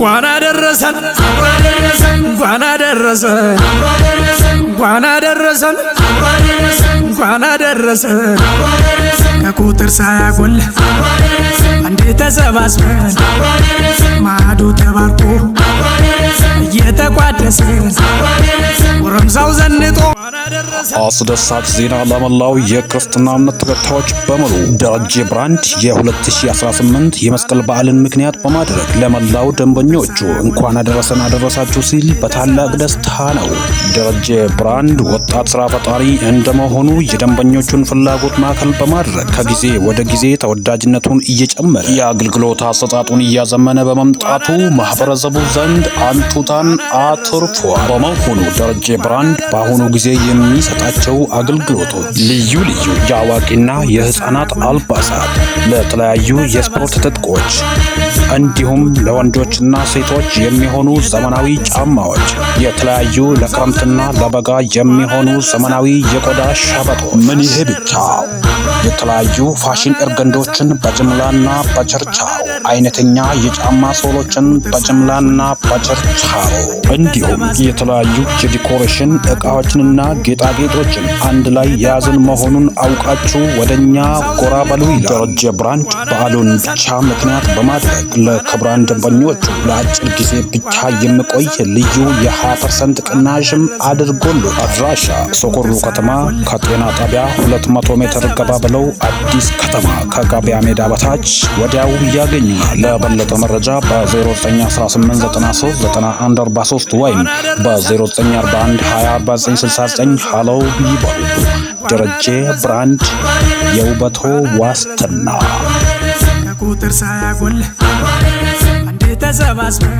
እንኳን አደረሰን እንኳን አደረሰን እንኳን አደረሰን እንኳን አደረሰን ከቁጥር ሳያጎል አንዴ ተሰባስበን ማዕዱ ተባርኮ እየተቋደሰን ወረምሳው ዘንጦ አስደሳች ዜና ለመላው የክርስትና እምነት ተከታዮች በሙሉ ደረጀ ብራንድ የ2018 የመስቀል በዓልን ምክንያት በማድረግ ለመላው ደንበኞቹ እንኳን አደረሳችሁ ሲል በታላቅ ደስታ ነው። ደረጀ ብራንድ ወጣት ስራ ፈጣሪ እንደመሆኑ የደንበኞቹን ፍላጎት ማዕከል በማድረግ ከጊዜ ወደ ጊዜ ተወዳጅነቱን እየጨመረ የአገልግሎት አሰጣጡን እያዘመነ በመምጣቱ ማህበረሰቡ ዘንድ አንቱታን አትርፏል። በመሆኑ ደረጀ ብራንድ በአሁኑ ጊዜ የሚሰጣቸው አገልግሎቶች ልዩ የአዋቂና የህፃናት አልባሳት፣ ለተለያዩ የስፖርት ትጥቆች እንዲሁም ለወንዶችና ሴቶች የሚሆኑ ዘመናዊ ጫማዎች፣ የተለያዩ ለክረምትና ለበጋ የሚሆኑ ዘመናዊ የቆዳ ሸበጦች። ምን ይሄ ብቻ! የተለያዩ ፋሽን እርገንዶችን በጅምላና በችርቻሮ፣ አይነተኛ የጫማ ሶሎችን በጅምላና በችርቻሮ እንዲሁም የተለያዩ የዲኮሬሽን ዕቃዎችንና ጌጣጌጦችን አንድ ላይ የያዝን መሆኑን አውቃችሁ ወደኛ ጎራ በሉ ይላል። ደረጀ ብራንድ በዓሉን ብቻ ምክንያት በማድረግ ለክቡራን ደንበኞቹ ለአጭር ጊዜ ብቻ የሚቆይ ልዩ የ20% ቅናሽም አድርጎሉ። አድራሻ ሶኮሩ ከተማ ከጤና ጣቢያ 200 ሜትር ገባ ብለው አዲስ ከተማ ከገበያ ሜዳ በታች ወዲያው ያገኙናል። ለበለጠ መረጃ በ0918939143 ወይም በ0941204969 ሃሎ ይበሉ። ደረጀ ብራንድ የውበቶ ዋስትና። ከቁጥር ሳያጎል አንዴ ተሰባስበን